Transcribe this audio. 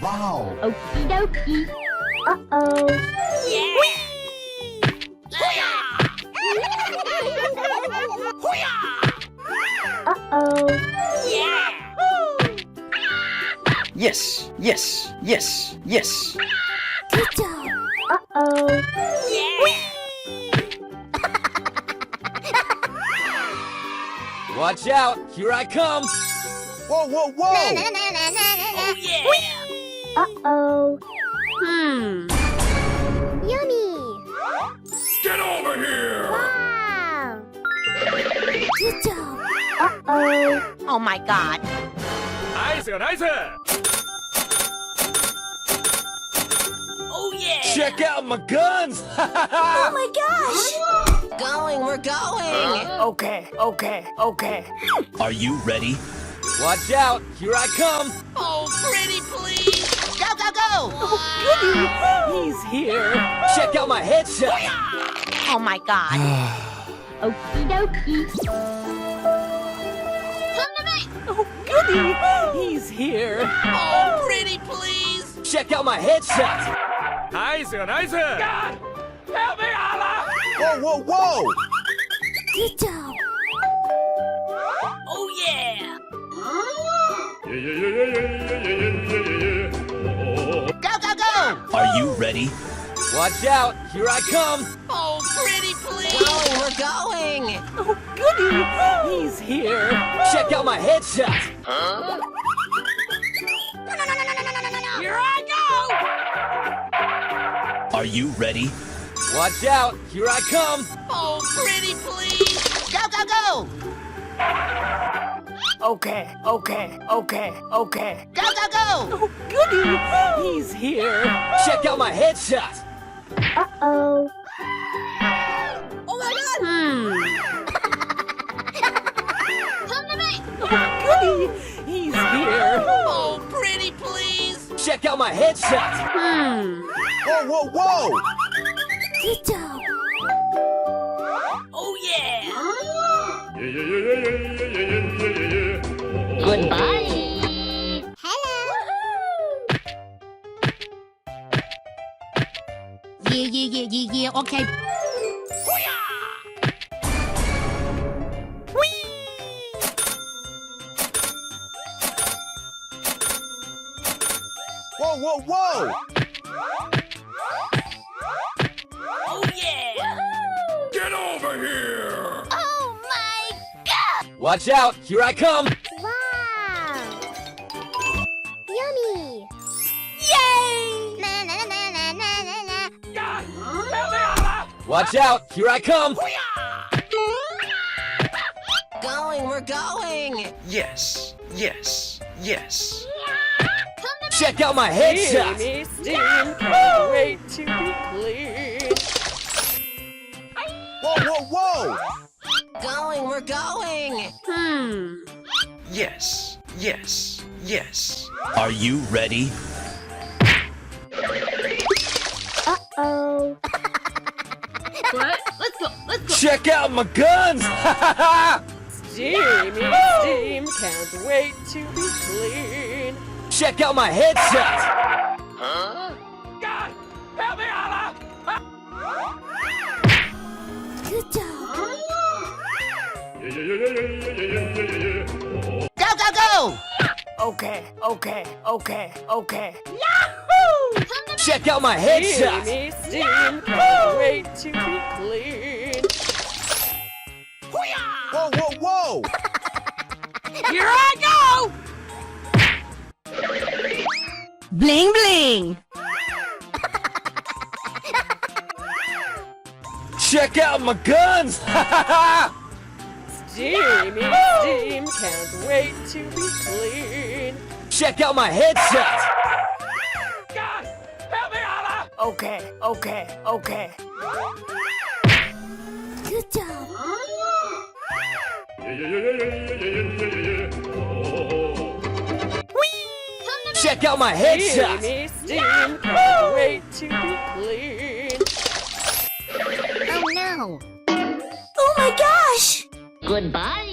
Wow. Okie dokie. Uh-oh. Yeah! Uh-oh. Yeah! Yes, yes, yes, yes. Good job. Uh-oh. Yeah! Watch out, here I come. Whoa, whoa, whoa. Oh yeah! Uh-oh. Yummy. Get over here. Wow. Good job. Uh-oh. Oh my god! 나이스, 나이스. Oh yeah! Check out my guns. Oh my gosh. Going, we're going! Okay. Are you ready? Watch out, here I come. Oh, pretty please! Go, go, go! He's here. Check out my headshot. Oh my god! Okie dokie. Come to me! Oh, goody. He's here. Oh, pretty please! Check out my headshot. 나이스, 나이스. God, help me, Allah. Whoa, whoa, whoa. Good job. Oh yeah! Go, go, go! Are you ready? Watch out, here I come. Oh, pretty please! Going, we're going! Oh, goody. He's here. Check out my headshot. Here I go! Are you ready? Watch out, here I come. Oh, pretty please! Go, go, go! Okay. Go, go, go! Oh, goody. He's here. Check out my headshot. Uh-oh. Oh my god! Come to me! Oh, goody. He's here. Oh, pretty please! Check out my headshot. Whoa, whoa, whoa. Good job. Oh yeah! Goodbye. Hello. Yeah, okay. Whoa, whoa, whoa. Oh yeah! Get over here. Oh my god. Watch out, here I come. Wow. Yummy. Yay! Na na na na na na na. God, help me, Allah. Watch out, here I come. Going, we're going! Yes, yes, yes. Check out my headshot. Steamy steam. Can't wait to be clean. Whoa, whoa, whoa. Going, we're going! Yes, yes, yes. Are you ready? Uh-oh. What? Let's go! Check out my guns. Steamy steam. Can't wait to be clean. Check out my headshot. God, help me, Allah. Good job. Go, go, go! Okay. Check out my headshot. Steamy steam. Can't wait to be clean. Whoa, whoa, whoa. Here I go! Bling, bling! Check out my guns. Steamy steam. Can't wait to be clean. Check out my headshot. God, help me, Allah. Okay. Good job. Check out my headshot. Steamy steam. Can't wait to be clean. Oh no. Oh my gosh. Goodbye!